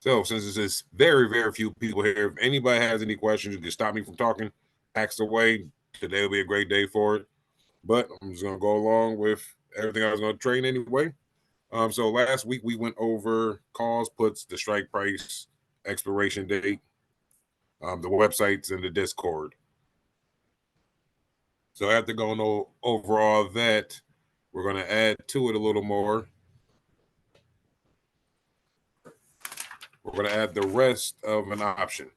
So since it's just very, very few people here, if anybody has any questions, you can stop me from talking, ask away. Today will be a great day for it. But I'm just gonna go along with everything I was gonna train anyway. So last week we went over calls, puts, the strike price, expiration date, the websites, and the Discord. So after going over all that, we're gonna add to it a little more. We're gonna add the rest of an option.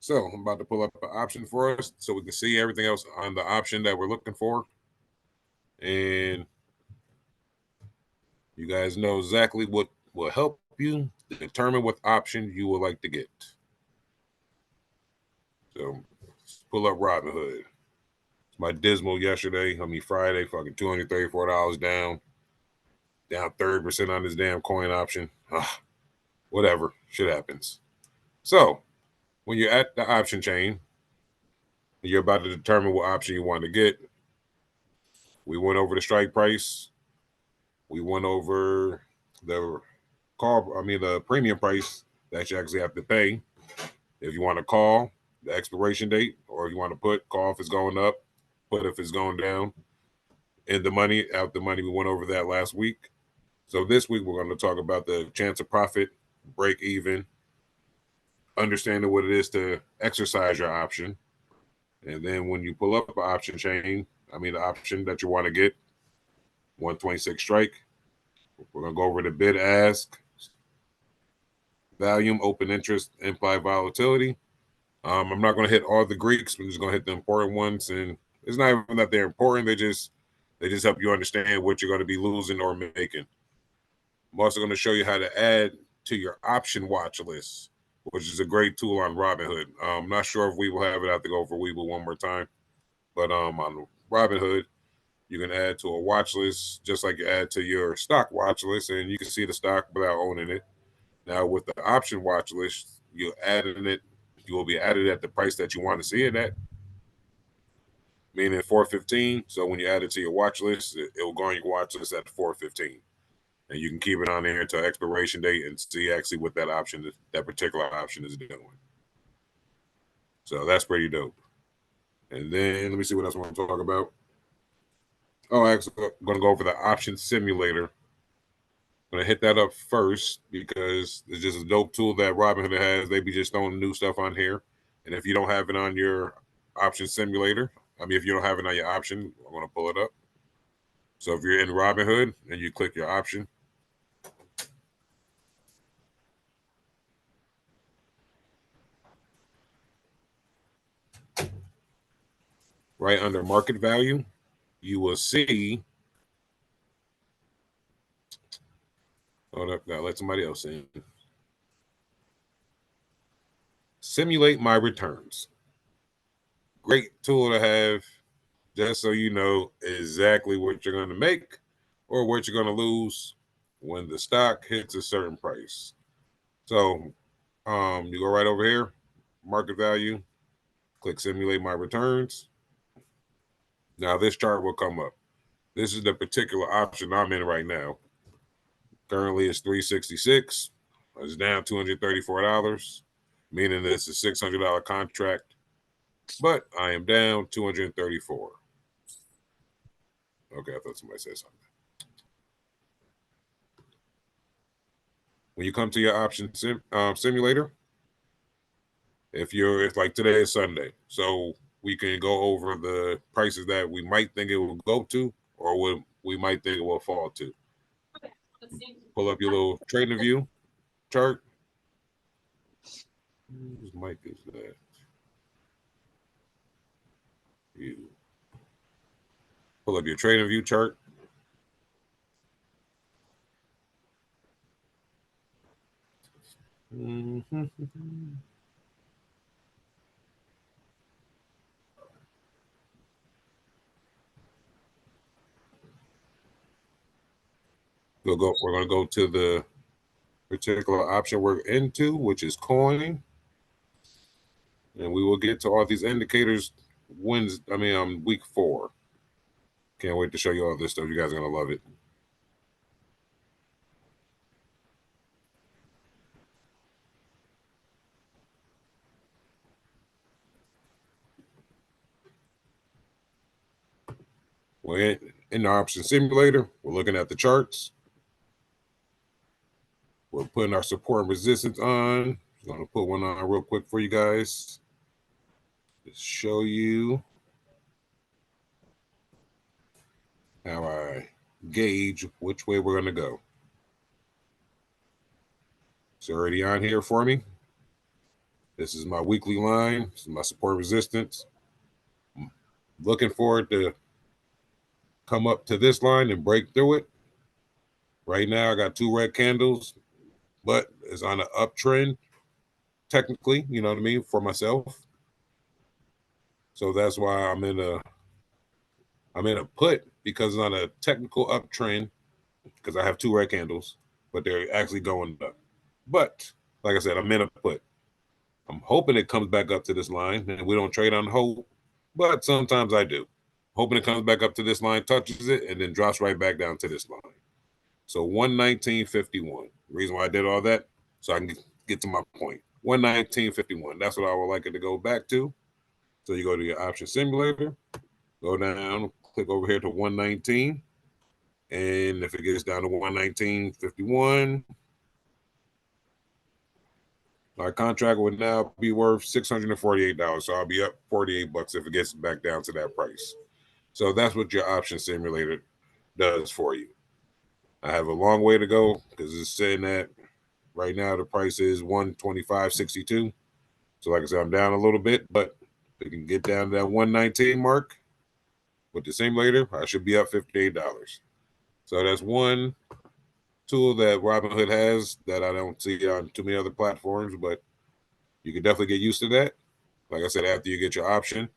So I'm about to pull up an option for us so we can see everything else on the option that we're looking for. And you guys know exactly what will help you determine what option you would like to get. So let's pull up Robinhood. It's my dismal yesterday. Friday, fucking $234 down 30% on this damn coin option. Whatever, shit happens. So when you're at the option chain, you're about to determine what option you want to get. We went over the strike price. We went over the the premium price that you actually have to pay. If you want to call, the expiration date, or if you want to put, call if it's going up, put if it's going down. In the money, out the money, we went over that last week. So this week we're going to talk about the chance of profit, break even, understanding what it is to exercise your option. And then when you pull up an option chain, the option that you want to get, 126 strike, we're going to go over the bid ask, volume, open interest, implied volatility. I'm not going to hit all the Greeks. I'm just going to hit the important ones, and it's not even that they're important. They just help you understand what you're going to be losing or making. I'm also going to show you how to add to your option watch list, which is a great tool on Robinhood. I'm not sure if we will have it. I have to go over Webull one more time, but on Robinhood, you can add to a watch list just like you add to your stock watch list, and you can see the stock without owning it. Now with the option watch list, you will be added at the price that you want to see it at, meaning 415. So when you add it to your watch list, it will go on your watch list at 415. And you can keep it on there until expiration date and see actually what that particular option is doing. So that's pretty dope. And then let me see what else I want to talk about. Oh, actually, I'm going to go over the option simulator. I'm going to hit that up first because it's just a dope tool that Robinhood has. They be just throwing new stuff on here. And if you don't have it on your option simulator, if you don't have it on your option, I'm going to pull it up. So if you're in Robinhood and you click your option, right under market value, you will see. Hold up, gotta let somebody else in. Simulate my returns. Great tool to have just so you know exactly what you're going to make or what you're going to lose when the stock hits a certain price. So you go right over here, market value, click simulate my returns. Now this chart will come up. This is the particular option I'm in right now. Currently it's 366. It's down $234, meaning it's a $600 contract, but I am down 234. Okay, I thought somebody said something. When you come to your option simulator, if like today is Sunday, so we can go over the prices that we might think it will go to, or what we might think it will fall to. Pull up your little trading view chart. Whose mic is that? You pull up your trading view chart. Mm-hmm. We're gonna go to the particular option we're into, which is coin, and we will get to all these indicators week 4. Can't wait to show you all this stuff. You guys are gonna love it. We're in the option simulator. We're looking at the charts. We're putting our support and resistance on. I'm going to put one on real quick for you guys. Just show you how I gauge which way we're going to go. It's already on here for me. This is my weekly line. This is my support resistance. I'm looking for it to come up to this line and break through it. Right now, I got 2 red candles, but it's on an uptrend, technically, you know what I mean, for myself. So that's why I'm in a put, because it's on a technical uptrend, because I have 2 red candles, but they're actually going up. But like I said, I'm in a put. I'm hoping it comes back up to this line, and we don't trade on hope, but sometimes I do. Hoping it comes back up to this line, touches it, and then drops right back down to this line. So 119.51. The reason why I did all that, so I can get to my point. 119.51. That's what I would like it to go back to. So you go to your option simulator, go down, click over here to 119. And if it gets down to 119.51, my contract would now be worth $648. So I'll be up $48 if it gets back down to that price. So that's what your option simulator does for you. I have a long way to go because it's saying that right now the price is 125.62. So like I said, I'm down a little bit, but if we can get down to that 119 mark with the simulator, I should be up $58. So that's one tool that Robinhood has that I don't see on too many other platforms, but you can definitely get used to that. Like I said, after you get your option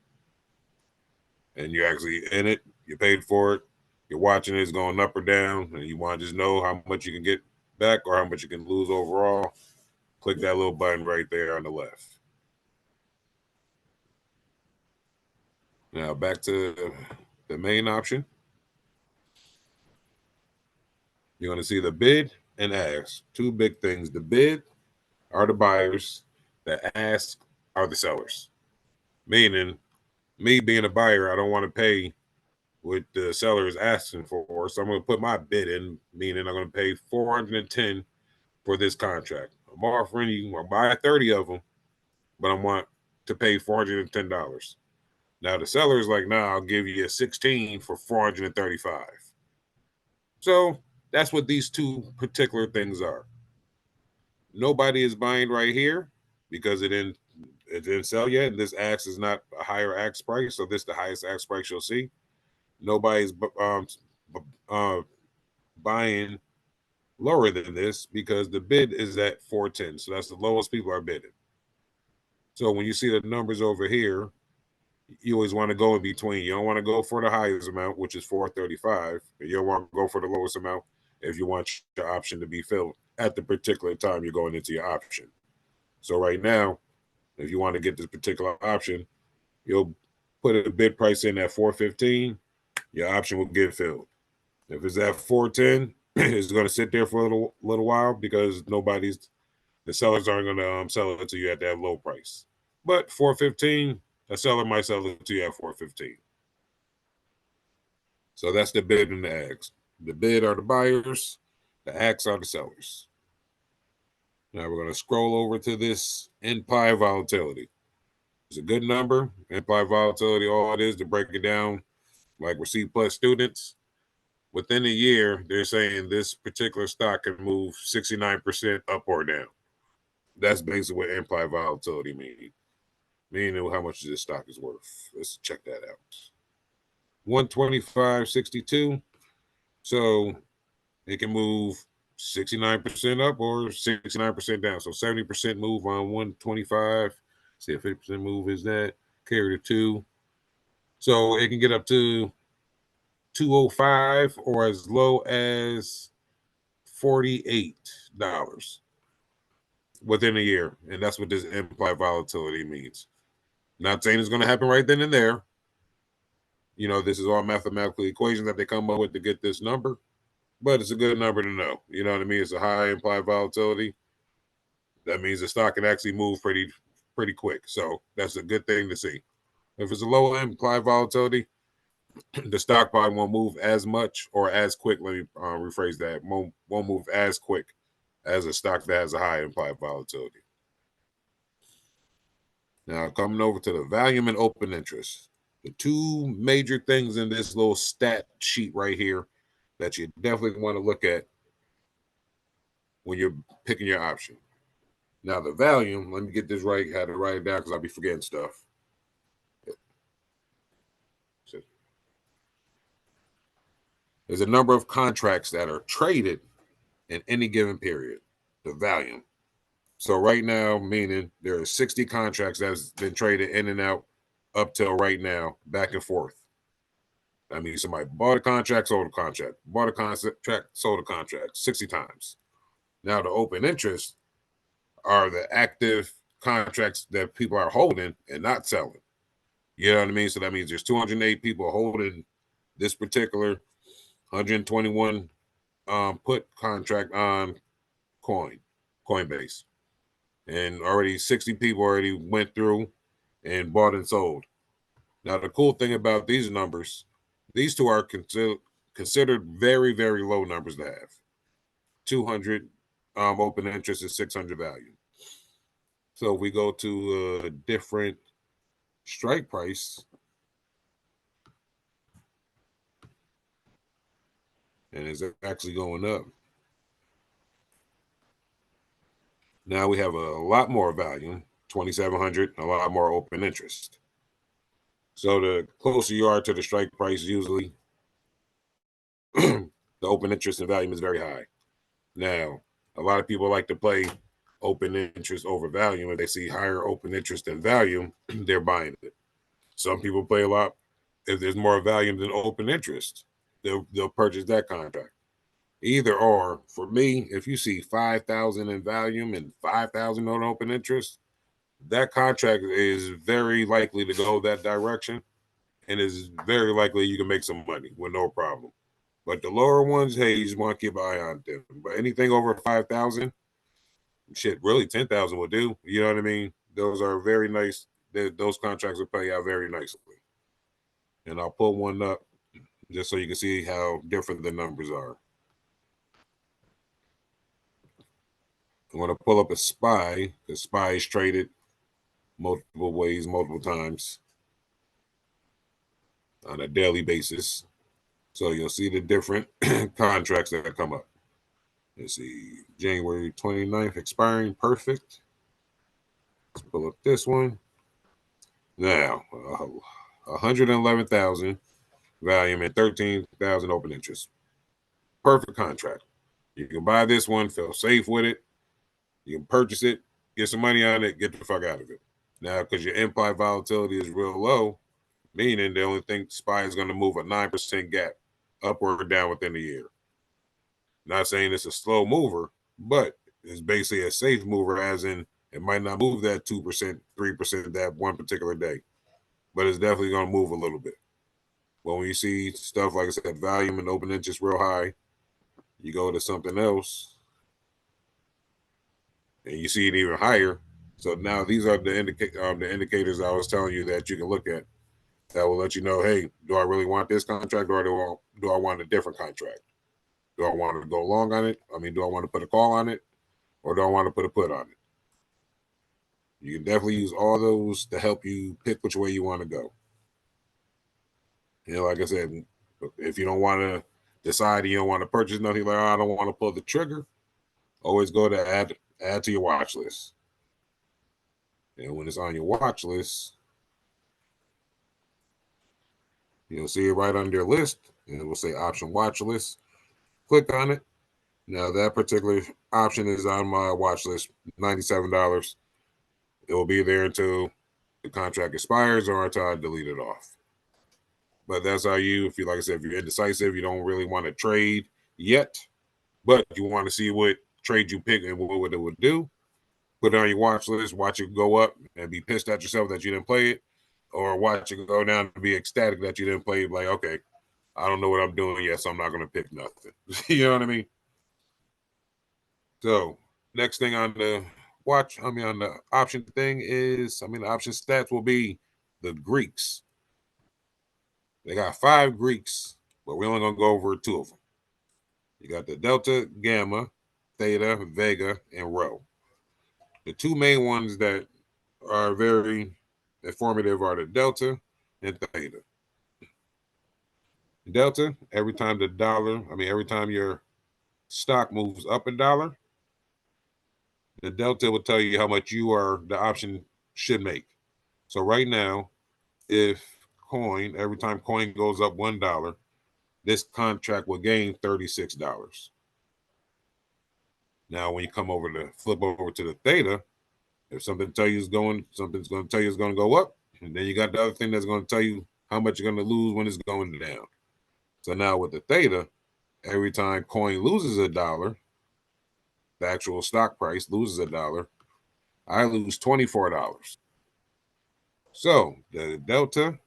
and you're actually in it, you paid for it, you're watching it, it's going up or down, and you want to just know how much you can get back or how much you can lose overall, click that little button right there on the left. Now back to the main option. You're going to see the bid and ask. 2 big things. The bid are the buyers. The ask are the sellers. Meaning, me being a buyer, I don't want to pay what the seller is asking for. So I'm going to put my bid in, meaning I'm going to pay $410 for this contract. I'm offering you, I'll buy 30 of them, but I want to pay $410. Now the seller is like, nah, I'll give you a 16 for $435. So that's what these 2 particular things are. Nobody is buying right here because it didn't sell yet. This ask is not a higher ask price, so this is the highest ask price you'll see. Nobody's buying lower than this because the bid is at 410. So that's the lowest people are bidding. So when you see the numbers over here, you always want to go in between. You don't want to go for the highest amount, which is 435. And you don't want to go for the lowest amount if you want your option to be filled at the particular time you're going into your option. So right now, if you want to get this particular option, you'll put a bid price in at 415. Your option will get filled. If it's at 410, it's going to sit there for a little while because the sellers aren't going to sell it to you at that low price. But 415, a seller might sell it to you at 415. So that's the bid and the ask. The bid are the buyers, the ask are the sellers. Now we're going to scroll over to this implied volatility. It's a good number. Implied volatility, all it is to break it down, like we're C plus students. Within a year, they're saying this particular stock can move 69% up or down. That's basically what implied volatility means. Meaning how much this stock is worth. Let's check that out. 125.62. So it can move 69% up or 69% down. So 70% move on 125. See, a 50% move is that. Carry the 2. So it can get up to 205 or as low as $48 within a year. And that's what this implied volatility means. Not saying it's going to happen right then and there. You know, this is all mathematical equations that they come up with to get this number, but it's a good number to know. You know what I mean? It's a high implied volatility. That means the stock can actually move pretty quick. So that's a good thing to see. If it's a low implied volatility, the stock probably won't move as much or as quick. Let me rephrase that. Won't move as quick as a stock that has a high implied volatility. Now, coming over to the volume and open interest, the two major things in this little stat sheet right here that you definitely want to look at when you're picking your option. Now, the volume, let me get this right. I had to write it down because I'll be forgetting stuff. There's a number of contracts that are traded in any given period, the volume. So right now, meaning there are 60 contracts that's been traded in and out up till right now, back and forth. I mean, somebody bought a contract, sold a contract, bought a contract, sold a contract 60 times. Now, the open interest are the active contracts that people are holding and not selling. You know what I mean? So that means there's 208 people holding this particular 121 put contract on Coinbase. And already 60 people already went through and bought and sold. Now, the cool thing about these numbers, these two are considered very, very low numbers to have. 200 open interest is 600 value. So if we go to a different strike price, and it's actually going up. Now we have a lot more volume, 2,700, a lot more open interest. So the closer you are to the strike price, usually the open interest and volume is very high. Now, a lot of people like to play open interest over volume. If they see higher open interest than volume, they're buying it. Some people play a lot. If there's more volume than open interest, they'll purchase that contract. Either or, for me, if you see 5,000 in volume and 5,000 on open interest, that contract is very likely to go that direction, and is very likely you can make some money with no problem. But the lower ones, hey, you just want to keep an eye on them. But anything over 5,000, shit, really 10,000 will do. You know what I mean? Those are very nice. Those contracts will pay out very nicely. And I'll pull one up just so you can see how different the numbers are. I'm going to pull up a SPY, because SPY is traded multiple ways, multiple times on a daily basis. So you'll see the different contracts that come up. Let's see, January 29th expiring, perfect. Let's pull up this one. Now, 111,000 volume and 13,000 open interest. Perfect contract. You can buy this one, feel safe with it. You can purchase it, get some money on it, get the fuck out of it. Now, because your implied volatility is real low, meaning the only thing SPY is going to move a 9% gap up or down within a year. Not saying it's a slow mover, but it's basically a safe mover, as in it might not move that 2%, 3% that one particular day, but it's definitely going to move a little bit. But when you see stuff, like I said, volume and open interest real high, you go to something else and you see it even higher. So now these are the indicators I was telling you that you can look at that will let you know, hey, do I really want this contract, or do I want a different contract? Do I want to go long on it? I mean, do I want to put a call on it, or do I want to put a put on it? You can definitely use all those to help you pick which way you want to go. You know, like I said, if you don't want to decide, you don't want to purchase nothing, like, oh, I don't want to pull the trigger, always go to add to your watch list. And when it's on your watch list, you'll see it right under your list, and it will say option watch list. Click on it. Now that particular option is on my watch list, $97. It will be there until the contract expires or until I delete it off. But that's how if you, like I said, if you're indecisive, you don't really want to trade yet, but you want to see what trade you pick and what it would do, put it on your watch list, watch it go up and be pissed at yourself that you didn't play it, or watch it go down and be ecstatic that you didn't play it. Like, okay, I don't know what I'm doing yet, so I'm not going to pick nothing. You know what I mean? So next thing on the on the option thing is, the option stats will be the Greeks. They got 5 Greeks, but we're only going to go over 2 of them. You got the Delta, Gamma, Theta, Vega, and Rho. The 2 main ones that are very informative are the Delta and Theta. Delta, every time your stock moves up a dollar, the Delta will tell you how much the option should make. So right now, if every time coin goes up $1, this contract will gain $36. Now, when you flip over to the Theta, if something's going to tell you it's going to go up, and then you got the other thing that's going to tell you how much you're going to lose when it's going down. So now with the Theta, every time coin loses a dollar, the actual stock price loses a dollar, I lose $24. So the Delta,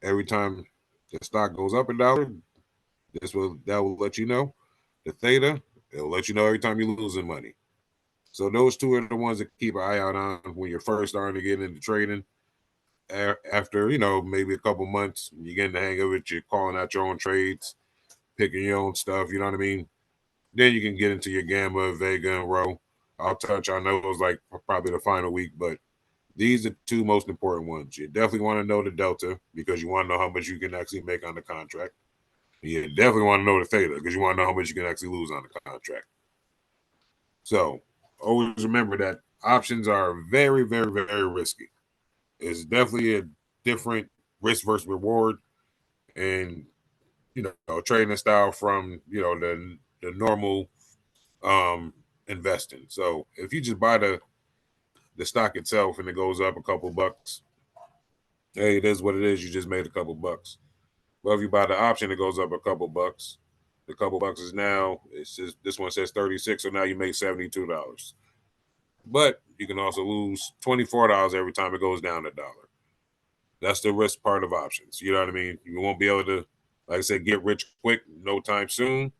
every time the stock goes up a dollar, that will let you know. The Theta, it'll let you know every time you're losing money. So those 2 are the ones to keep an eye out on when you're first starting to get into trading. After, maybe a couple months, you get in the hang of it, you're calling out your own trades, picking your own stuff, you know what I mean? Then you can get into your Gamma, Vega, and Rho. I'll touch on those like probably the final week, but these are 2 most important ones. You definitely want to know the Delta because you want to know how much you can actually make on the contract. You definitely want to know the Theta because you want to know how much you can actually lose on the contract. So always remember that options are very, very, very risky. It's definitely a different risk versus reward, and trading style from the normal investing. So if you just buy the stock itself and it goes up a couple bucks, hey, it is what it is. You just made a couple bucks. Well, if you buy the option, it goes up a couple bucks. The couple bucks is now, this one says 36, so now you make $72. But you can also lose $24 every time it goes down a dollar. That's the risk part of options. You know what I mean? You won't be able to, like I said, get rich quick, no time soon,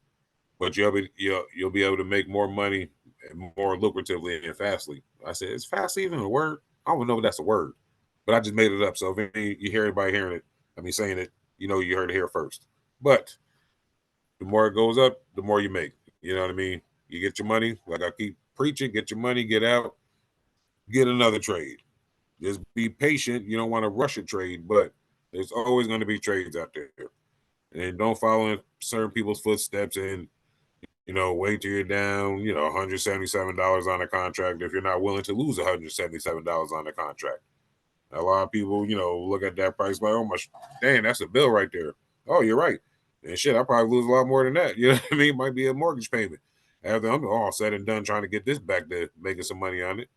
but you'll be able to make more money and more lucratively and fastly. I said, is fastly even a word? I don't even know if that's a word, but I just made it up. So if you hear anybody saying it, you heard it here first. But the more it goes up, the more you make. You know what I mean? You get your money, like I keep preaching, get your money, get out, get another trade. Just be patient. You don't want to rush a trade, but there's always going to be trades out there. And don't follow in certain people's footsteps and, wait till you're down, $177 on a contract if you're not willing to lose $177 on a contract. A lot of people, look at that price like, oh my, damn, that's a bill right there. Oh, you're right. And shit, I probably lose a lot more than that. You know what I mean? It might be a mortgage payment. After I'm all said and done trying to get this back to making some money on it.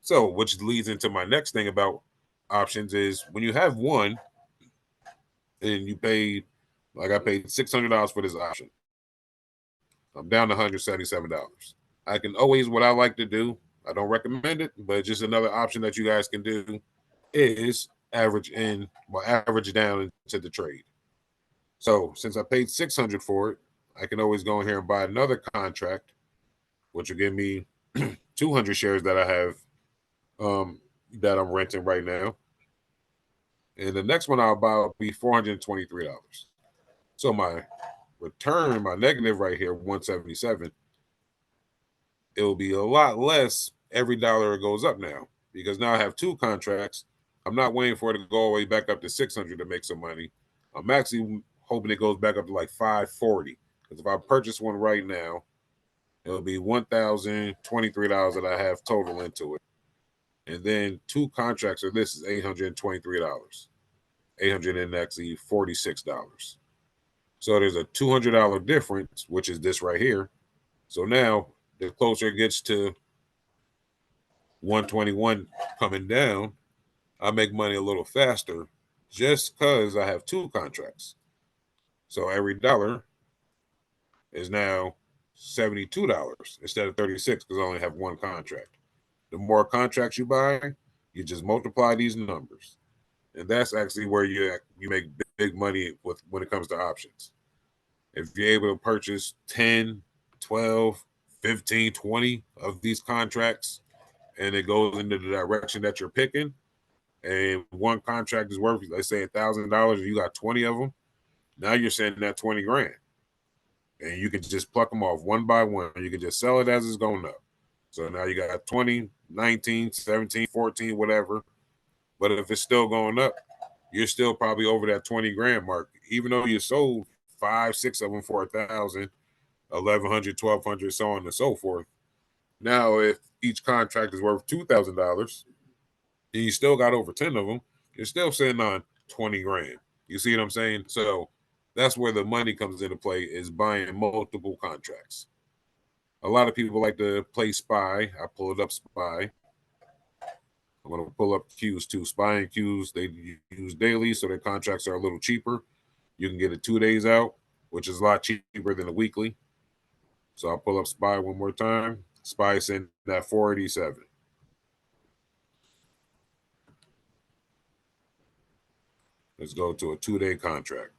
So, which leads into my next thing about options is when you have one and you paid, like I paid $600 for this option. I'm down to $177. I can always, what I like to do, I don't recommend it, but just another option that you guys can do is average down into the trade. So since I paid $600 for it, I can always go in here and buy another contract, which will give me 200 shares that I have that I'm renting right now. And the next one I'll buy will be $423. So my return, my negative right here, 177, it will be a lot less every dollar it goes up now because now I have 2 contracts. I'm not waiting for it to go all the way back up to 600 to make some money. I'm actually hoping it goes back up to like 540 because if I purchase one right now, it'll be $1,023 that I have total into it. And then 2 contracts of this is $823. $846. So there's a $200 difference, which is this right here. So now the closer it gets to 121 coming down, I make money a little faster just because I have 2 contracts. So every dollar is now $72 instead of 36 because I only have 1 contract. The more contracts you buy, you just multiply these numbers. And that's actually where you make big money when it comes to options. If you're able to purchase 10, 12, 15, 20 of these contracts, and it goes into the direction that you're picking, and one contract is worth, let's say, $1,000, and you got 20 of them, now you're sending that 20 grand. And you can just pluck them off one by one. You can just sell it as it's going up. So now you got 20, 19, 17, 14, whatever. But if it's still going up, you're still probably over that 20 grand mark, even though you sold 5, 6 of them for 1,000, 1,100, 1,200, so on and so forth. Now, if each contract is worth $2,000 and you still got over 10 of them, you're still sitting on 20 grand. You see what I'm saying? So that's where the money comes into play, is buying multiple contracts. A lot of people like to play SPY. I pulled up SPY. I'm going to pull up Qs too. SPY and Qs, they use daily, so their contracts are a little cheaper. You can get it 2 days out, which is a lot cheaper than a weekly. So I'll pull up SPY one more time. SPY is in that 487. Let's go to a 2-day contract.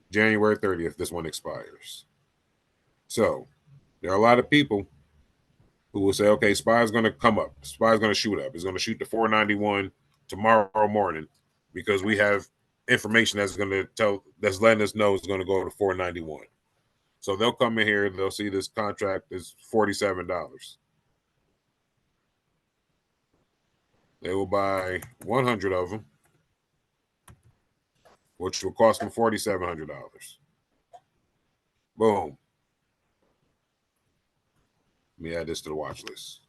January 30th, this one expires. So there are a lot of people who will say, okay, SPY is going to come up. SPY is going to shoot up. It's going to shoot to 491 tomorrow morning because we have information that's letting us know it's going to go to 491. So they'll come in here, they'll see this contract is $47. They will buy 100 of them, which will cost them $4,700. Boom. Let me add this to the watch list.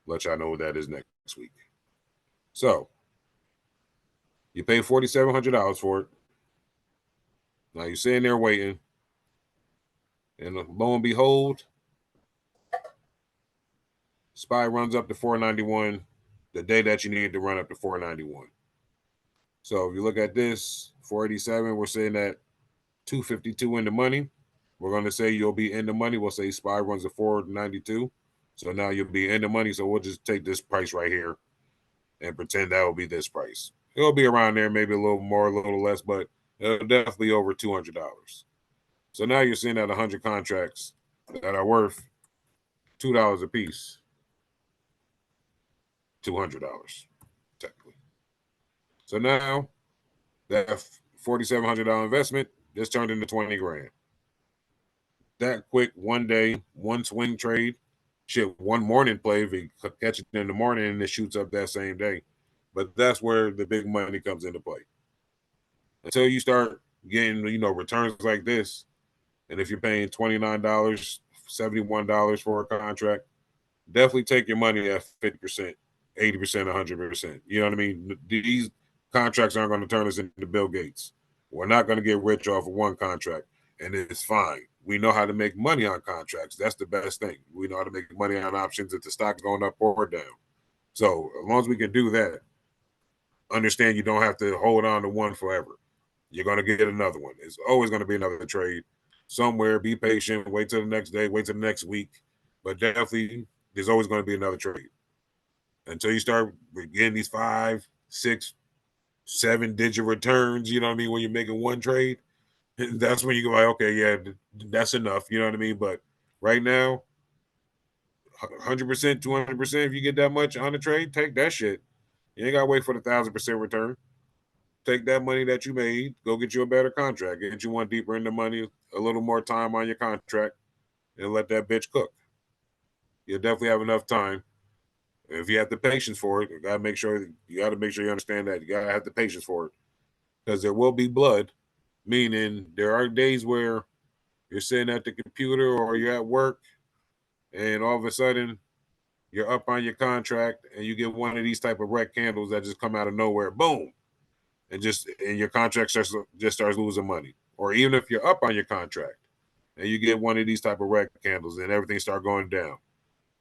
Let y'all know what that is next week. So you pay $4,700 for it. Now you're sitting there waiting. And lo and behold, SPY runs up to 491 the day that you need to run up to 491. So if you look at this, 487, we're sitting at 252 in the money. We're going to say you'll be in the money. We'll say SPY runs at 492. So now you'll be in the money. So we'll just take this price right here and pretend that will be this price. It'll be around there, maybe a little more, a little less, but it'll definitely be over $200. So now you're seeing at 100 contracts that are worth $2 a piece, $200 technically. So now that $4,700 investment just turned into 20 grand. That quick, 1 day, one swing trade, shit, one morning play. If you catch it in the morning and it shoots up that same day. But that's where the big money comes into play. Until you start getting, returns like this, and if you're paying $29, $71 for a contract, definitely take your money at 50%, 80%, 100%. You know what I mean? These contracts aren't going to turn us into Bill Gates. We're not going to get rich off of one contract, and it's fine. We know how to make money on contracts. That's the best thing. We know how to make money on options if the stock's going up or down. So as long as we can do that, understand you don't have to hold on to one forever. You're going to get another one. It's always going to be another trade somewhere. Be patient. Wait till the next day. Wait till the next week. But definitely, there's always going to be another trade until you start getting these 5, 6, 7-digit returns. You know what I mean? When you're making one trade, that's when you go like, okay, yeah, that's enough. You know what I mean? But right now, 100%, 200%. If you get that much on the trade, take that shit. You ain't got to wait for the 1,000% return. Take that money that you made, go get you a better contract, get you one deeper in the money, a little more time on your contract, and let that bitch cook. You'll definitely have enough time. If you have the patience for it, you got to make sure you understand that. You got to have the patience for it. Because there will be blood, meaning there are days where you're sitting at the computer or you're at work, and all of a sudden you're up on your contract and you get one of these type of red candles that just come out of nowhere. Boom. And your contract just starts losing money. Or even if you're up on your contract and you get one of these type of red candles and everything start going down,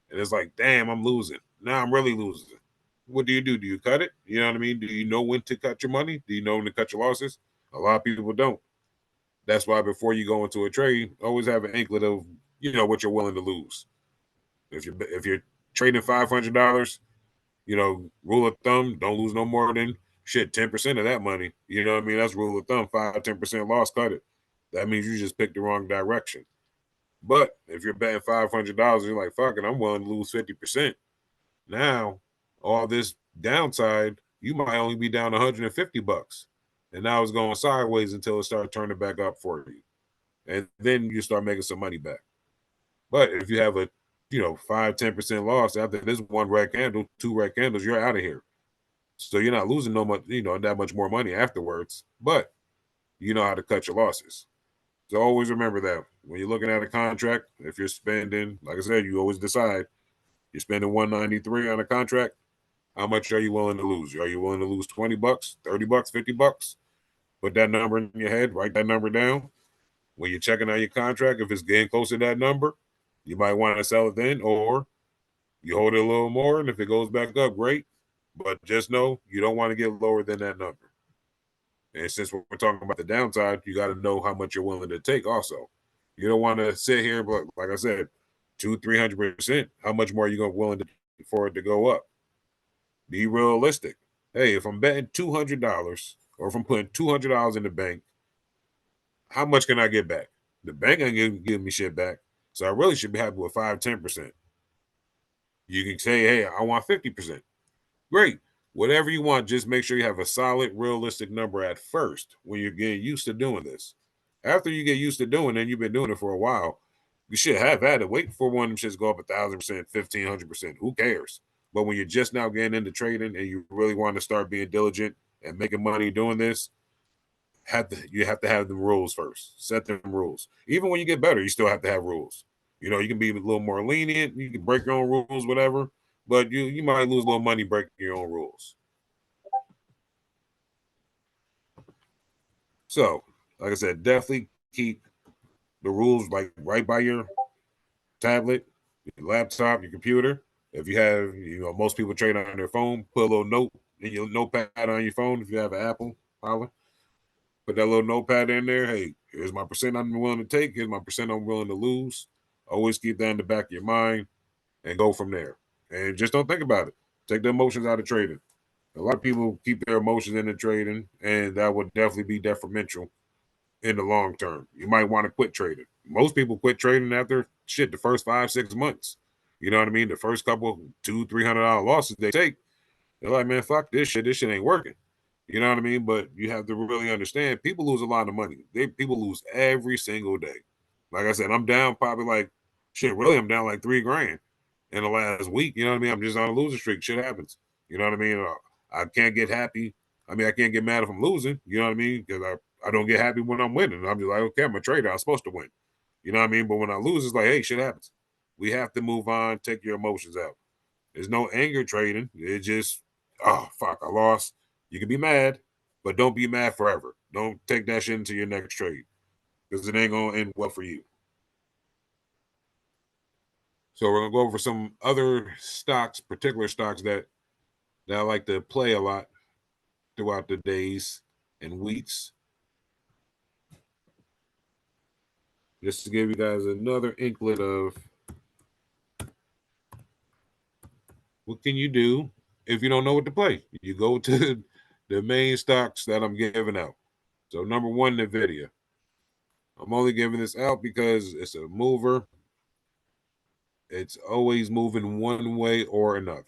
and it's like, damn, I'm losing. Now I'm really losing. What do? Do you cut it? You know what I mean? Do you know when to cut your money? Do you know when to cut your losses? A lot of people don't. That's why before you go into a trade, always have an inkling of what you're willing to lose. If you're trading $500, rule of thumb, don't lose no more than 10% of that money. You know what I mean? That's rule of thumb. 5-10% loss, cut it. That means you just picked the wrong direction. But if you're betting $500, you're like, fuck it, I'm willing to lose 50%. Now, all this Downside, you might only be down $150. And now it's going sideways until it starts turning back up for you. And then you start making some money back. But if you have a 5-10% loss after this one red candle, two red candles, you're out of here. So you're not losing that much more money afterwards, but you know how to cut your losses. So always remember that when you're looking at a contract, if you're spending, like I said, you always decide you're spending 193 on a contract. How much are you willing to lose? Are you willing to lose $20, $30, $50? Put that number in your head, write that number down. When you're checking out your contract, if it's getting close to that number, you might want to sell it then, or you hold it a little more. And if it goes back up, great. But just know you don't want to get lower than that number. And since we're talking about the downside, you got to know how much you're willing to take also. You don't want to sit here, but like I said, 200-300%. How much more are you willing for it to go up? Be realistic. Hey, if I'm betting $200 or if I'm putting $200 in the bank, how much can I get back? The bank ain't give me shit back. So I really should be happy with 5-10%. You can say, hey, I want 50%. Great. Whatever you want, just make sure you have a solid, realistic number at first when you're getting used to doing this. After you get used to doing it, and you've been doing it for a while, you should have had it. Wait for one of them shits go up 1,000%, 1,500%. Who cares? But when you're just now getting into trading and you really want to start being diligent and making money doing this, you have to have the rules first. Set them rules. Even when you get better, you still have to have rules. You can be a little more lenient. You can break your own rules, whatever. But you might lose a little money breaking your own rules. So, like I said, definitely keep the rules like right by your tablet, your laptop, your computer. If you have, most people trade on their phone, put a little note in your notepad on your phone. If you have an Apple, holla. Put that little notepad in there. Hey, here's my percent I'm willing to take. Here's my percent I'm willing to lose. Always keep that in the back of your mind and go from there. And just don't think about it. Take the emotions out of trading. A lot of people keep their emotions in the trading, and that would definitely be detrimental in the long term. You might want to quit trading. Most people quit trading after the first 5-6 months. You know what I mean? The first couple $200-$300 losses they take, they're like, man, fuck this shit. This shit ain't working. You know what I mean? But you have to really understand people lose a lot of money. People lose every single day. Like I said, I'm down probably like really, I'm down like $3,000 in the last week. You know what I mean? I'm just on a losing streak. Shit happens. You know what I mean? I can't get happy. I mean, I can't get mad if I'm losing. You know what I mean? Because I don't get happy when I'm winning. I'm just like, okay, I'm a trader. I'm supposed to win. You know what I mean? But when I lose, it's like, hey, shit happens. We have to move on. Take your emotions out. There's no anger trading. It's just, oh, fuck, I lost. You can be mad, but don't be mad forever. Don't take that shit into your next trade because it ain't going to end well for you. So we're going to go over some other stocks, particular stocks that I like to play a lot throughout the days and weeks. Just to give you guys another inkling of what can you do if you don't know what to play. You go to the main stocks that I'm giving out. So number one, NVIDIA. I'm only giving this out because it's a mover. It's always moving one way or another.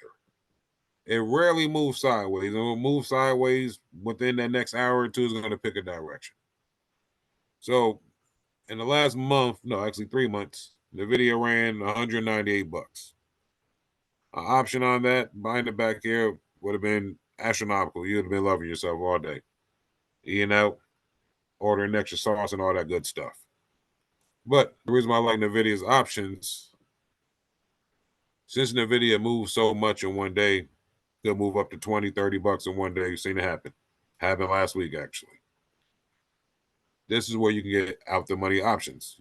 It rarely moves sideways. It will move sideways within that next hour or two is going to pick a direction. So in the last month, no, actually 3 months, NVIDIA ran $198. An option on that, buying it back here would have been astronomical. You would have been loving yourself all day. Eating out, ordering extra sauce and all that good stuff. But the reason why I like NVIDIA's options, since NVIDIA moves so much in one day, they'll move up to $20-$30 in one day. You've seen it happen. Happened last week, actually. This is where you can get out the money options.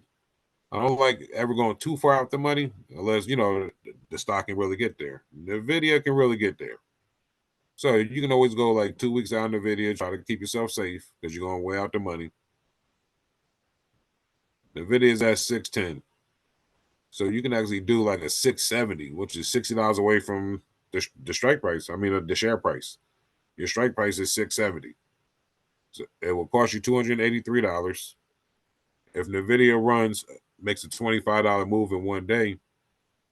I don't like ever going too far out the money unless, the stock can really get there. NVIDIA can really get there. So you can always go like 2 weeks out in NVIDIA, try to keep yourself safe because you're going way out the money. NVIDIA is at 610. So you can actually do like a 670, which is $60 away from the strike price. I mean, the share price. Your strike price is 670. So it will cost you $283. If NVIDIA makes a $25 move in one day,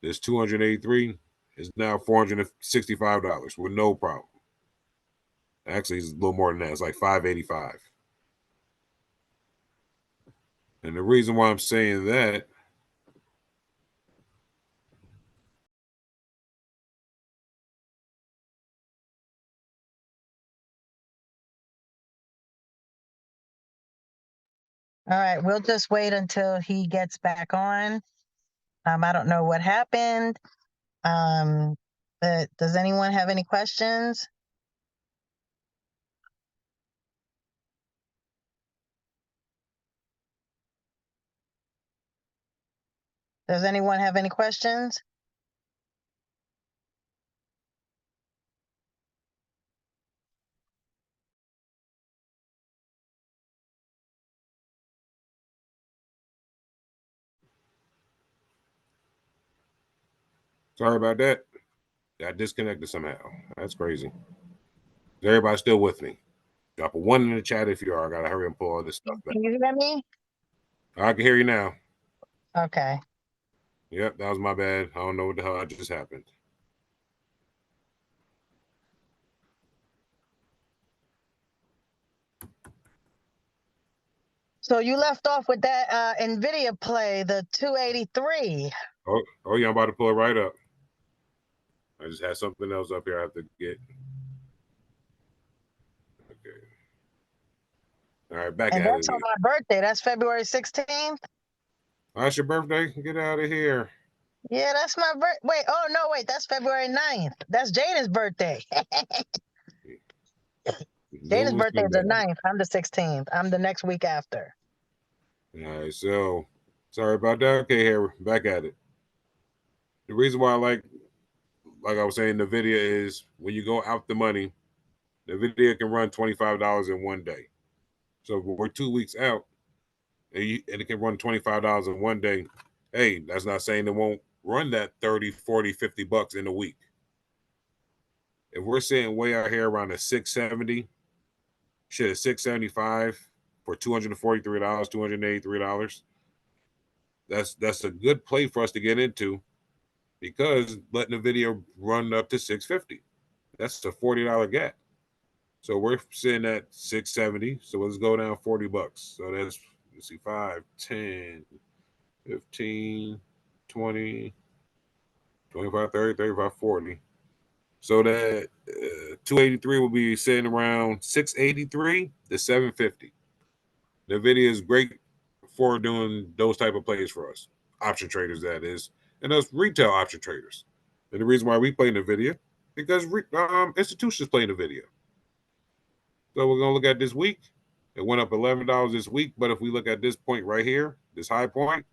there's 283. is now $465 with no problem. Actually, it's a little more than that. It's like $585. And the reason why I'm saying that, All right, we'll just wait until he gets back on. I don't know what happened. But does anyone have any questions? Does anyone have any questions? sorry about that. Got disconnected somehow. That's crazy. Is everybody still with me? Drop a 1 in the chat if you are. I gotta hurry and pull all this stuff back. Can you hear me? I can hear you now. Okay. Yep, that was my bad. I don't know what the hell just happened. So you left off with that NVIDIA play, the 283. Oh yeah, I'm about to pull it right up. I just had something else up here I have to get. Okay. All right, back And at that's it. on my birthday. That's February 16th. Oh, that's your birthday? Get out of here. Yeah, that's my birthday. Wait, oh no, wait, that's February 9th. That's Jada's birthday. Jada's Lose birthday is the somebody. 9th. I'm the 16th. I'm the next week after. All right, so sorry about that. Okay, here, back at it. The reason why I like I was saying, the video is when you go out the money, the video can run $25 in one day. So if we're 2 weeks out and it can run $25 in one day, hey, that's not saying it won't run that 30, 40, 50 bucks in a week. If we're sitting way out here around a 670, shit, a 675 for $243, $283, that's a good play for us to get into because letting the video run up to 650. That's a $40 gap. So we're sitting at 670. So let's go down 40 bucks. So that's, let's see, 5, 10, 15, 20, 25, 30, 35, 40. So that 283 will be sitting around 683 to 750. The video is great for doing those type of plays for us, option traders, that is, and us retail option traders. And the reason why we play in the video because institutions play in the video. So we're gonna look at this week. It went up $11 this week, but if we look at this point right here, this high point,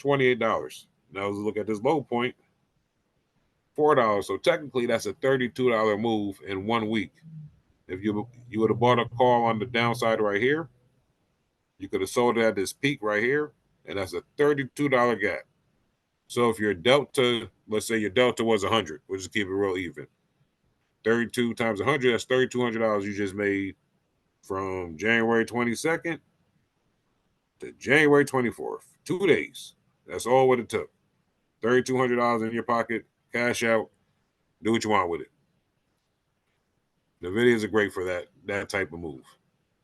$28. Now let's look at this low point, $4. So technically, that's a $32 move in 1 week. If you would have bought a call on the downside right here, you could have sold it at this peak right here, and that's a $32 gap. So if your delta, let's say your delta was 100, we'll just keep it real even. 32 times 100, that's $3,200 you just made from January 22nd to January 24th. 2 days. That's all what it took. $3,200 in your pocket, cash out, do what you want with it. The videos are great for that type of move.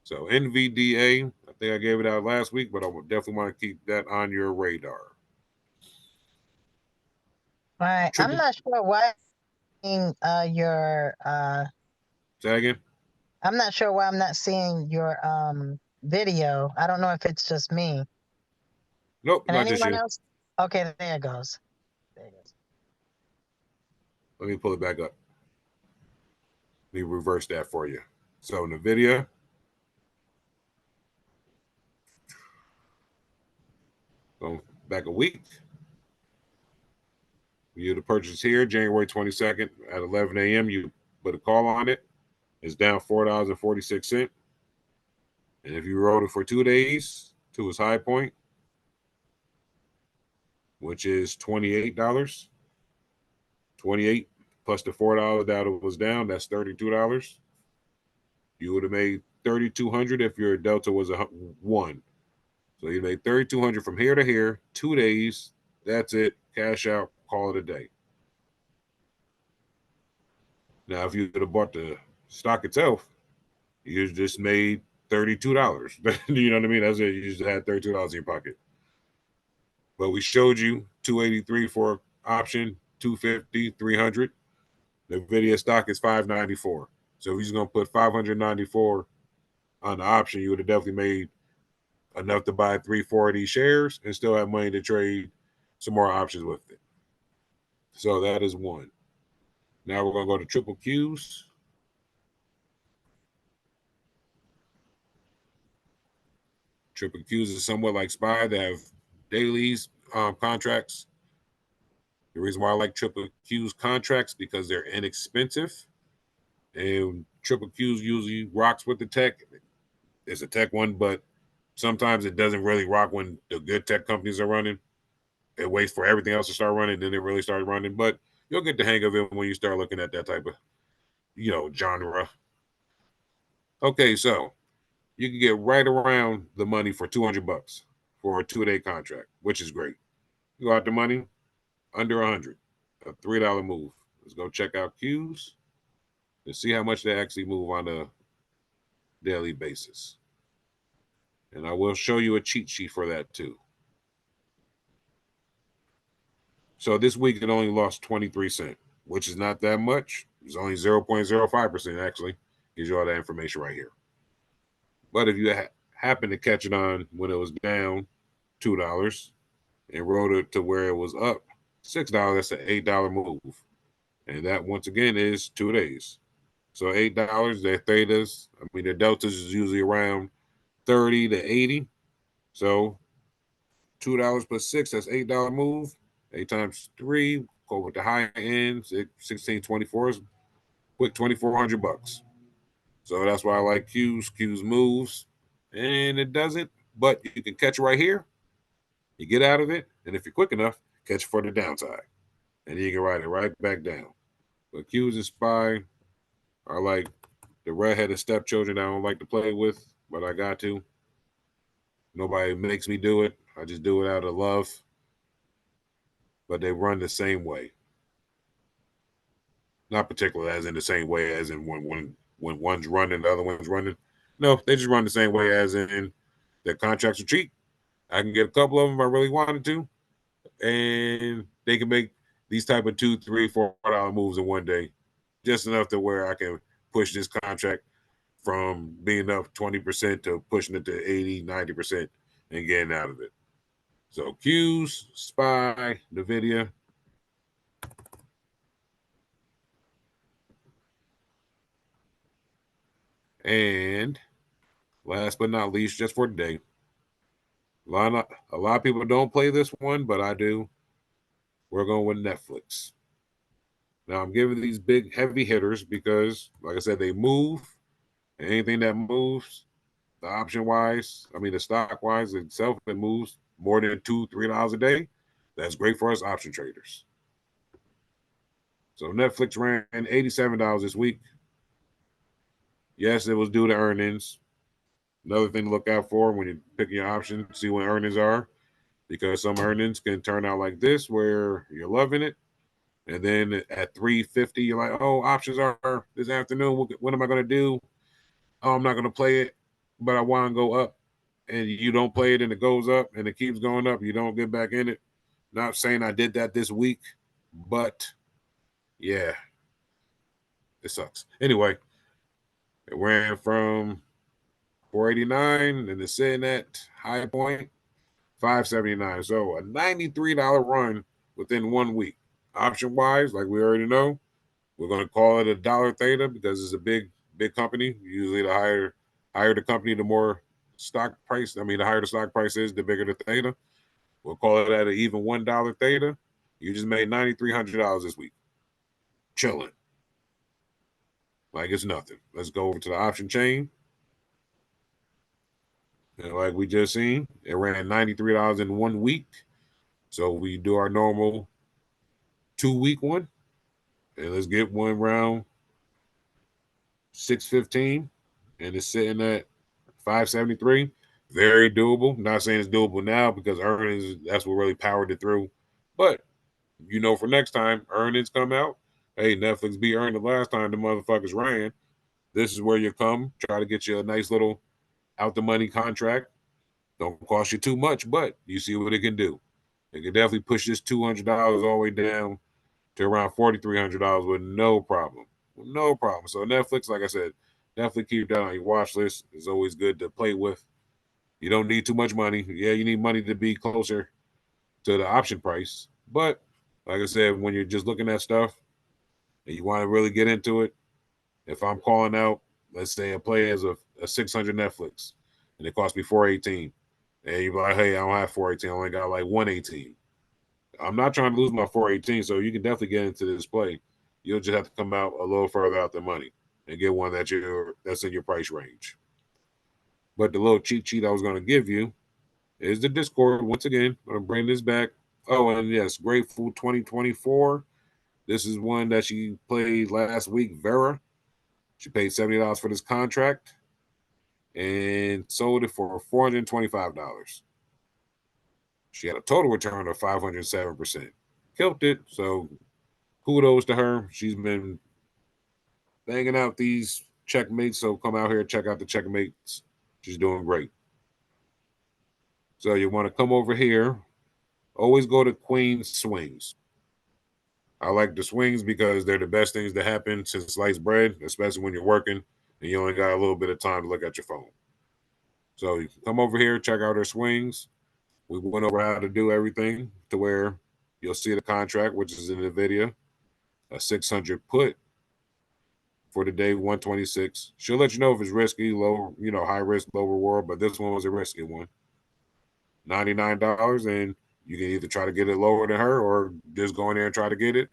So NVDA, I think I gave it out last week, but I would definitely want to keep that on your radar. All right. I'm not sure why your Say that again? I'm not sure why I'm not seeing your video. I don't know if it's just me. Nope, And not just anyone you. else? Okay, there it goes. There it is. Let me pull it back up. Let me reverse that for you. So in the video, go back a week. You the purchase here, January 22nd at 11 a.m. You put a call on it. It's down $4.46. And if you rode it for 2 days to its high point, which is $28, 28 plus the $4 that it was down, that's $32. You would have made 3,200 if your delta was a 1. So you made 3,200 from here to here, 2 days. That's it. Cash out. Call it a day. Now, if you could have bought the stock itself, you just made $32. You know what I mean? That's it. You just had $32 in your pocket. But we showed you 283 for option, 250, 300. The NVIDIA stock is 594. So if he's going to put 594 on the option, you would have definitely made enough to buy 340 shares and still have money to trade some more options with it. So that is one. Now we're going to go to triple Qs. Triple Qs is somewhat like SPY. They have dailies contracts. The reason why I like triple Qs contracts because they're inexpensive, and triple Qs usually rocks with the tech. It's a tech one, but sometimes it doesn't really rock when the good tech companies are running. It waits for everything else to start running, then it really starts running. But you'll get the hang of it when you start looking at that type of, genre. Okay, so you can get right around the money for $200 for a 2-day contract, which is great. You got the money under 100, a $3 move. Let's go check out Qs to see how much they actually move on a daily basis. And I will show you a cheat sheet for that too. So this week it only lost 23 cents, which is not that much. It's only 0.05% actually. Gives you all that information right here. But if you happen to catch it on when it was down $2 and rode it to where it was up $6, that's an $8 move. And that once again is 2 days. So $8, their thetas, their deltas is usually around 30 to 80. So $2 plus 6, that's $8 move. 8 times 3, go with the high end, 1624 is quick $2,400. So that's why I like Qs. Qs moves, and it doesn't, but you can catch it right here. You get out of it, and if you're quick enough, catch it for the downside. And then you can ride it right back down. But Qs and SPY are like the redheaded stepchildren I don't like to play with, but I got to. Nobody makes me do it. I just do it out of love. But they run the same way. Not particularly as in the same way as in when one's running, the other one's running. No, they just run the same way as in their contracts are cheap. I can get a couple of them if I really wanted to, and they can make these type of $2, $3, $4 moves in one day, just enough to where I can push this contract from being up 20% to pushing it to 80, 90% and getting out of it. So Qs, SPY, NVIDIA. And last but not least, just for today, a lot of people don't play this one, but I do. We're going with Netflix. Now I'm giving these big heavy hitters because, like I said, they move. And anything that moves, the option wise, the stock wise itself, it moves more than $2, $3 a day. That's great for us option traders. So Netflix ran $87 this week. Yes, it was due to earnings. Another thing to look out for when you pick your option, see when earnings are, because some earnings can turn out like this where you're loving it. And then at 350, you're like, oh, options are this afternoon. What am I going to do? Oh, I'm not going to play it, but I want to go up. And you don't play it and it goes up and it keeps going up. You don't get back in it. Not saying I did that this week, but yeah, it sucks. Anyway, it ran from 489 and it's sitting at high point 579. So a $93 run within 1 week. Option wise, like we already know, we're going to call it a dollar theta because it's a big company. Usually the higher the company, the more stock price. The higher the stock price is, the bigger the theta. We'll call it at an even $1 theta. You just made $9,300 this week. Chilling. Like it's nothing. Let's go over to the option chain. And like we just seen, it ran $93 in 1 week. So we do our normal 2-week one. And let's get one round 615. And it's sitting at 573. Very doable. Not saying it's doable now because earnings, that's what really powered it through. But for next time, earnings come out. hey, Netflix be earned the last time the motherfuckers ran. This is where you come, try to get you a nice little out the money contract. Don't cost you too much, but you see what it can do. It can definitely push this $200 all the way down to around $4,300 with no problem. No problem. So Netflix, like I said, definitely keep that on your watch list. It's always good to play with. You don't need too much money. Yeah, you need money to be closer to the option price. But like I said, when you're just looking at stuff and you want to really get into it, if I'm calling out, let's say a play as a 600 Netflix and it costs me 418, and you're like, hey, I don't have 418, I only got like 118. I'm not trying to lose my 418, so you can definitely get into this play. You'll just have to come out a little further out the money and get one that's in your price range. But the little cheat sheet I was going to give you is the Discord. Once again, I'm going to bring this back. Oh, and yes, Grateful 2024. This is one that she played last week, Vera. She paid $70 for this contract and sold it for $425. She had a total return of 507%. Killed it. So kudos to her. She's been banging out these checkmates. So come out here, check out the checkmates. She's doing great. So you want to come over here. Always go to Queen Swings. I like the swings because they're the best things to happen since sliced bread, especially when you're working and you only got a little bit of time to look at your phone. So you can come over here, check out her swings. We went over how to do everything to where you'll see the contract, which is in the video, a 600 put for the day 126. She'll let you know if it's risky, low, high risk, low reward, but this one was a risky one. $99, and you can either try to get it lower than her or just go in there and try to get it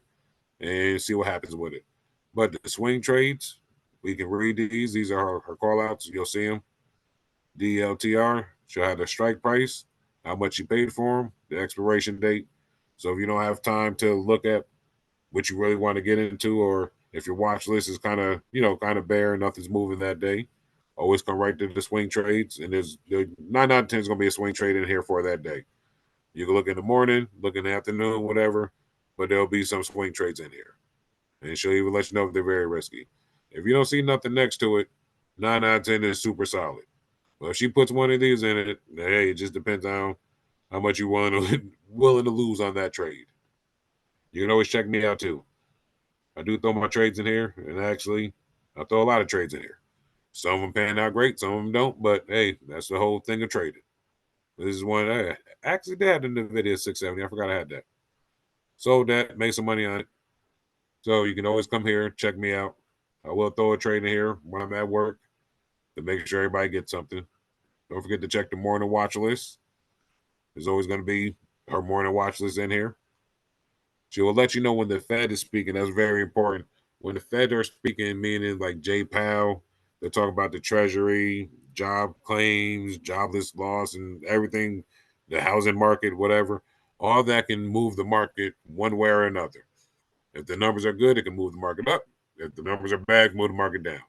and see what happens with it. But the swing trades, we can read these. These are her call outs. You'll see them. DLTR, she'll have the strike price, how much you paid for them, the expiration date. So if you don't have time to look at what you really want to get into, or if your watch list is kind of bare, nothing's moving that day, always come right to the swing trades. And there's 9 out of 10 is going to be a swing trade in here for that day. You can look in the morning, look in the afternoon, whatever, but there'll be some swing trades in here. And she'll even let you know if they're very risky. If you don't see nothing next to it, 9 out of 10 is super solid. Well, if she puts one of these in it, hey, it just depends on how much you willing to lose on that trade. You can always check me out too. I do throw my trades in here, and actually, I throw a lot of trades in here. Some of them pan out great, some of them don't. But hey, that's the whole thing of trading. This is one I actually did have in the video 670. I forgot I had that. Sold that, made some money on it. So you can always come here, check me out. I will throw a trade in here when I'm at work to make sure everybody gets something. Don't forget to check the morning watch list. There's always going to be her morning watch list in here. She will let you know when the Fed is speaking. That's very important. When the Fed are speaking, meaning like Jay Powell, they're talking about the Treasury, job claims, jobless loss, and everything, the housing market, whatever. All that can move the market one way or another. If the numbers are good, it can move the market up. If the numbers are bad, move the market down.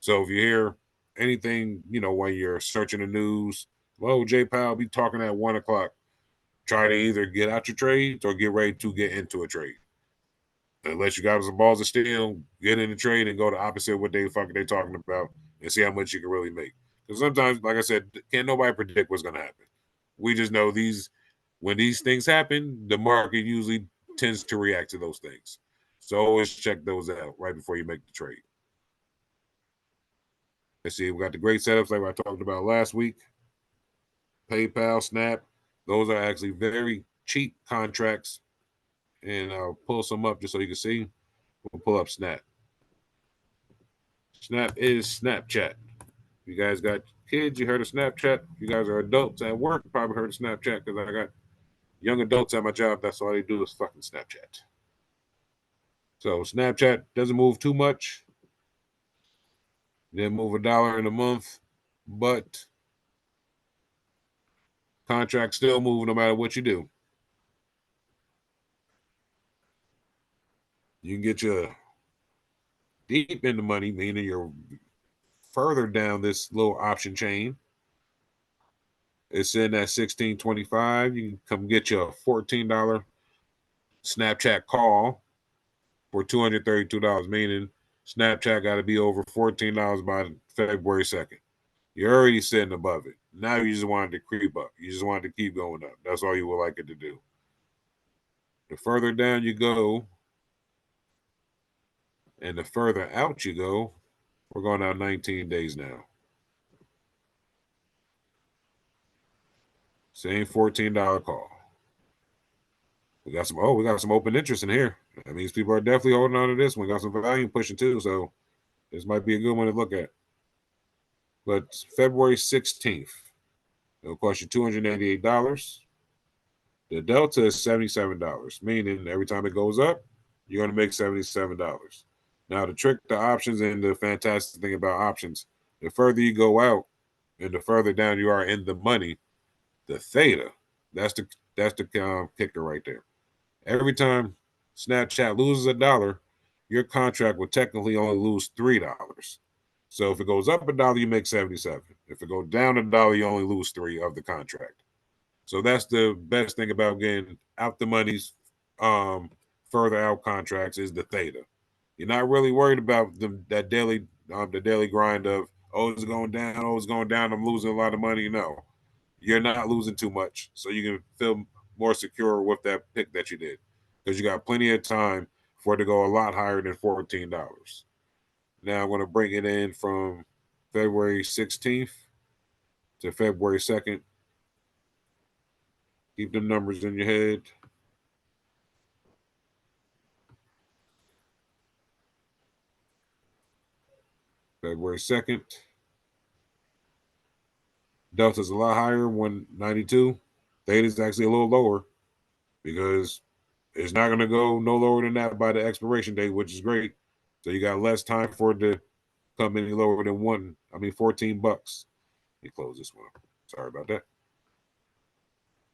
So if you hear anything, when you're searching the news, well, Jay Powell be talking at 1:00. Try to either get out your trades or get ready to get into a trade. Unless you got some balls of steel, get in the trade and go the opposite of what they talking about and see how much you can really make. Because sometimes, like I said, can't nobody predict what's going to happen. We just know when these things happen, the market usually tends to react to those things. So always check those out right before you make the trade. Let's see, we got the great setups like I talked about last week. PayPal, Snap, those are actually very cheap contracts. And I'll pull some up just so you can see. We'll pull up Snap. Snap is Snapchat. You guys got kids, you heard of Snapchat. You guys are adults at work, you probably heard of Snapchat because I got young adults at my job. That's all they do is fucking Snapchat. So Snapchat doesn't move too much. They move $1 in a month, but contracts still move no matter what you do. You can get you deep in the money, meaning you're further down this little option chain. It's in at $16.25. You can come get you a $14 Snapchat call. for $232, meaning Snapchat got to be over $14 by February 2nd. You're already sitting above it. Now you just wanted to creep up. You just wanted to keep going up. That's all you would like it to do. The further down you go, and the further out you go, we're going out 19 days now. Same $14 call. We got some open interest in here. That means people are definitely holding on to this one. We got some volume pushing too, so this might be a good one to look at. But February 16th, it'll cost you $288. The delta is $77, meaning every time it goes up, you're going to make $77. Now, the trick to options and the fantastic thing about options, the further you go out and the further down you are in the money, the theta, that's the kicker right there. Every time Snapchat loses $1, your contract will technically only lose $3. So if it goes up $1, you make 77. If it goes down $1, you only lose 3 of the contract. So that's the best thing about getting out the money's further out contracts is the theta. You're not really worried about the daily grind of, oh, it's going down, I'm losing a lot of money. No, you're not losing too much. So you can feel more secure with that pick that you did because you got plenty of time for it to go a lot higher than $14. Now I'm going to bring it in from February 16th to February 2nd. Keep the numbers in your head. February 2nd. Delta's a lot higher, 192. Theta's actually a little lower because it's not going to go no lower than that by the expiration date, which is great. So you got less time for it to come any lower than $14. Let me close this one. Sorry about that.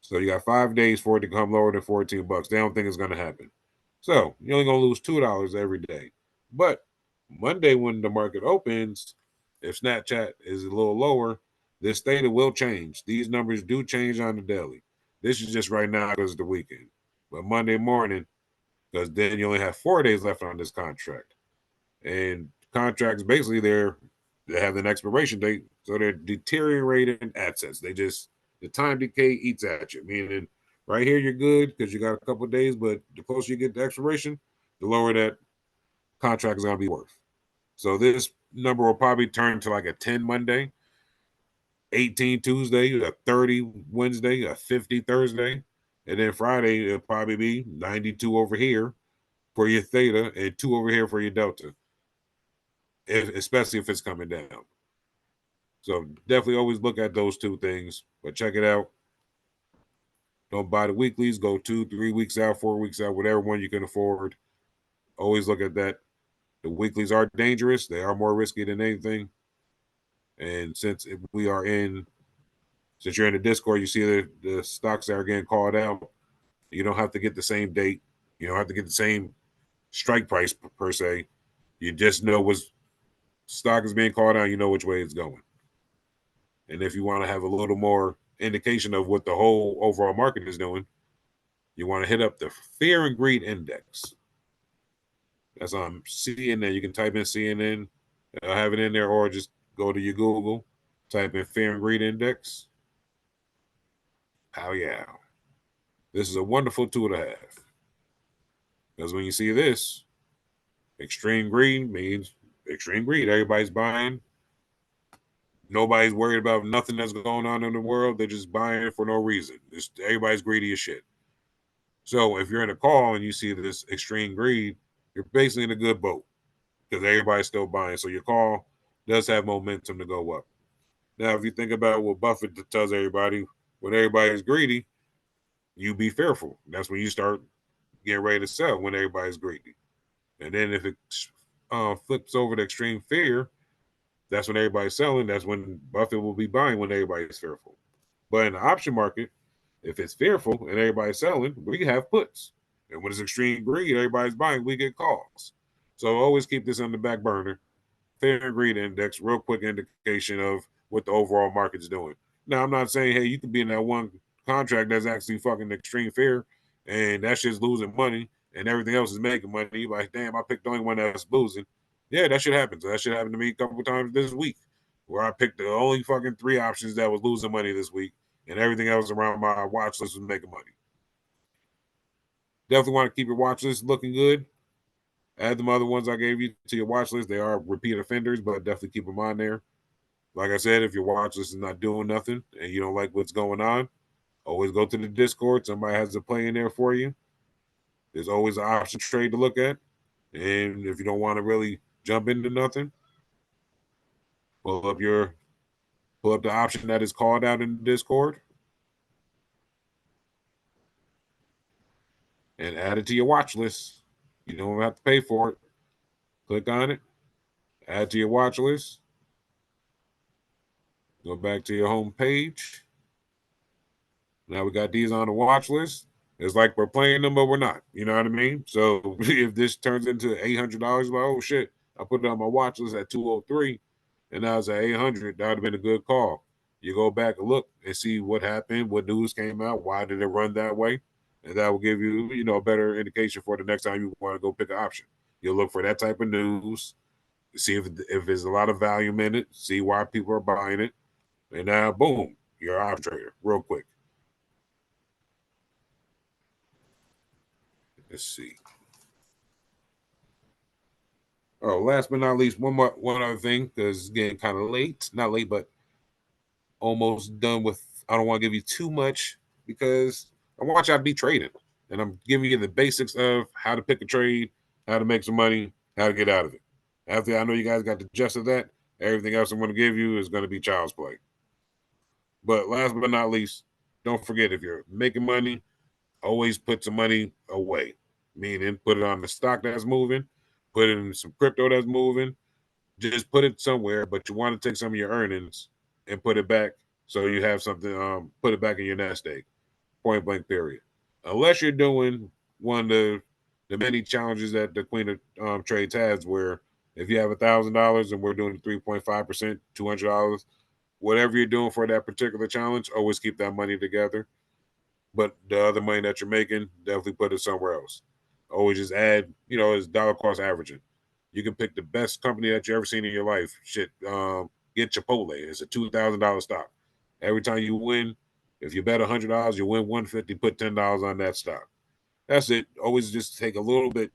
So you got 5 days for it to come lower than $14. They don't think it's going to happen. So you're only going to lose $2 every day. But Monday when the market opens, if Snapchat is a little lower, this theta will change. These numbers do change on the daily. This is just right now because it's the weekend. But Monday morning, because then you only have 4 days left on this contract. And contracts, basically, they have an expiration date, so they're deteriorating assets. The time decay eats at you, meaning right here you're good because you got a couple of days, but the closer you get to expiration, the lower that contract is going to be worth. So this number will probably turn to like a 10 Monday, 18 Tuesday, a 30 Wednesday, a 50 Thursday, and then Friday it'll probably be 92 over here for your theta and 2 over here for your delta, especially if it's coming down. So definitely always look at those two things, but check it out. Don't buy the weeklies. Go 2, 3 weeks out, 4 weeks out, whatever one you can afford. Always look at that. The weeklies are dangerous. They are more risky than anything. And since you're in the Discord, you see the stocks that are getting called out. You don't have to get the same date. You don't have to get the same strike price per se. You just know what stock is being called out. You know which way it's going. And if you want to have a little more indication of what the whole overall market is doing, you want to hit up the Fear and Greed Index. That's on CNN. You can type in CNN. I'll have it in there, or just go to your Google, type in Fear and Greed Index. How yeah. This is a wonderful tool to have. Because when you see this, extreme greed means extreme greed. Everybody's buying. Nobody's worried about nothing that's going on in the world. They're just buying for no reason. Everybody's greedy as shit. So if you're in a call and you see this extreme greed, you're basically in a good boat because everybody's still buying. So your call does have momentum to go up. Now, if you think about what Buffett tells everybody, when everybody's greedy, you be fearful. That's when you start getting ready to sell, when everybody's greedy. And then if it flips over to extreme fear, that's when everybody's selling. That's when Buffett will be buying, when everybody's fearful. But in the option market, if it's fearful and everybody's selling, we have puts. And when it's extreme greed, everybody's buying, we get calls. So always keep this on the back burner. Fear and Greed Index, real quick indication of what the overall market's doing. Now, I'm not saying, hey, you could be in that one contract that's actually fucking extreme fear and that shit's losing money. and everything else is making money, you're like, damn, I picked the only one that's losing. Yeah, that shit happens. That shit happened to me a couple times this week, where I picked the only fucking 3 options that was losing money this week, and everything else around my watch list was making money. Definitely want to keep your watch list looking good. Add them other ones I gave you to your watch list. They are repeat offenders, but definitely keep them on there. Like I said, if your watch list is not doing nothing and you don't like what's going on, always go to the Discord. Somebody has a play in there for you. There's always an option trade to look at. And if you don't want to really jump into nothing, pull up the option that is called out in the Discord and add it to your watch list. You don't have to pay for it. Click on it, add to your watch list. Go back to your home page. Now we got these on the watch list. It's like we're playing them, but we're not. You know what I mean? So if this turns into $800, like, oh shit, I put it on my watch list at 203, and now it's at 800. That would have been a good call. You go back and look and see what happened, what news came out, why did it run that way, and that will give you, a better indication for the next time you want to go pick an option. You'll look for that type of news, see if there's a lot of value in it, see why people are buying it, and now boom, you're an option trader real quick. Let's see. Oh, last but not least, one other thing, because it's getting kind of late. Not late, but almost done with. I don't want to give you too much because I want y'all to be trading. And I'm giving you the basics of how to pick a trade, how to make some money, how to get out of it. After I know you guys got the gist of that, everything else I'm going to give you is going to be child's play. But last but not least, don't forget, if you're making money, always put some money away. Meaning put it on the stock that's moving, put it in some crypto that's moving. Just put it somewhere, but you want to take some of your earnings and put it back so you have something, put it back in your nest egg. Point blank period. Unless you're doing one of the many challenges that the Queen of Trades has, where if you have $1,000 and we're doing 3.5%, $200, whatever you're doing for that particular challenge, always keep that money together. But the other money that you're making, definitely put it somewhere else. Always just add, it's dollar cost averaging. You can pick the best company that you ever seen in your life. Shit, get Chipotle. It's a $2,000 stock. Every time you win, if you bet $100, you win $150. Put $10 on that stock. That's it. Always just take a little bit,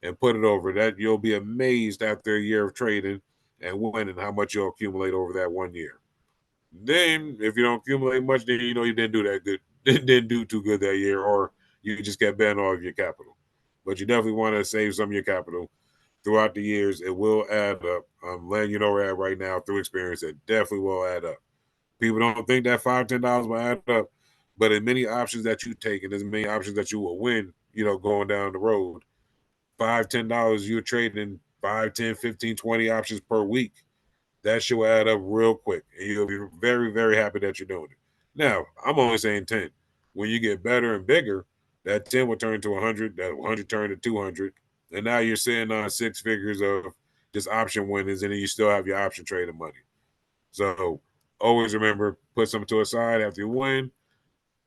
and put it over. That you'll be amazed after a year of trading and winning how much you'll accumulate over that 1 year. Then, if you don't accumulate much, then you didn't do that good. Didn't do too good that year, or you just kept betting all of your capital. But you definitely want to save some of your capital throughout the years. It will add up. I'm letting you know where at right now through experience. It definitely will add up. People don't think that $5, $10 will add up, but in many options that you take, and as many options that you will win, going down the road, $5, $10, you're trading 5, 10, 15, 20 options per week. That shit will add up real quick, and you'll be very, very happy that you're doing it. Now, I'm only saying 10. When you get better and bigger, that 10 will turn to 100, that 100 turn to 200, and now you're sitting on 6 figures of just option winnings, and then you still have your option trading money. So always remember, put something to a side after you win.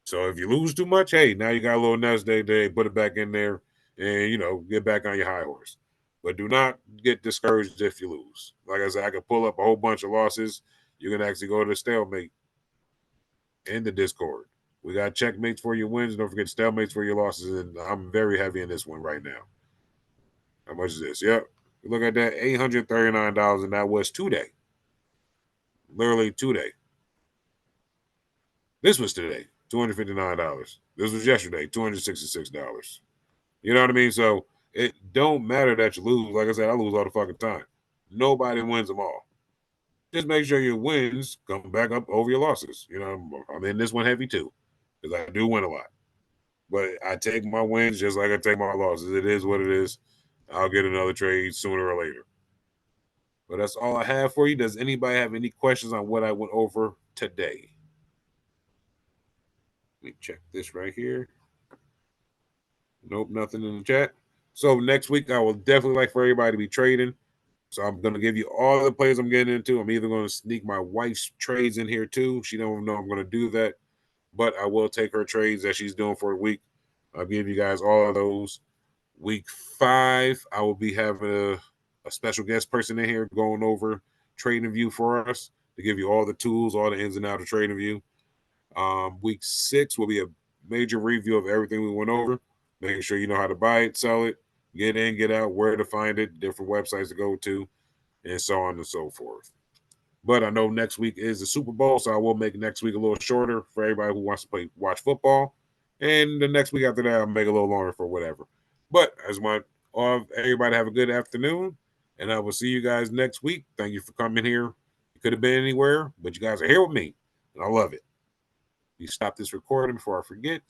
So if you lose too much, hey, now you got a little nest egg day, put it back in there, and get back on your high horse. But do not get discouraged if you lose. Like I said, I could pull up a whole bunch of losses. You can actually go to the stalemate in the Discord. We got checkmates for your wins. Don't forget stalemates for your losses. And I'm very heavy in this one right now. How much is this? Yep. Look at that, $839, and that was today. Literally today. This was today, $259. This was yesterday, $266. You know what I mean? So it don't matter that you lose. Like I said, I lose all the fucking time. Nobody wins them all. Just make sure your wins come back up over your losses. I'm in this one heavy too, because I do win a lot. But I take my wins just like I take my losses. It is what it is. I'll get another trade sooner or later. But that's all I have for you. Does anybody have any questions on what I went over today? Let me check this right here. Nope, nothing in the chat. So next week, I will definitely like for everybody to be trading. So I'm going to give you all the plays I'm getting into. I'm either going to sneak my wife's trades in here too. She don't know I'm going to do that. But I will take her trades that she's doing for a week. I'll give you guys all of those. Week 5, I will be having a special guest person in here going over Trading View for us to give you all the tools, all the ins and outs of Trading View. Week 6 will be a major review of everything we went over, making sure you know how to buy it, sell it, get in, get out, where to find it, different websites to go to, and so on and so forth. But I know next week is the Super Bowl, so I will make next week a little shorter for everybody who wants to watch football. And the next week after that, I'll make a little longer for whatever. But I just want everybody to have a good afternoon, and I will see you guys next week. Thank you for coming here. You could have been anywhere, but you guys are here with me, and I love it. You stop this recording before I forget.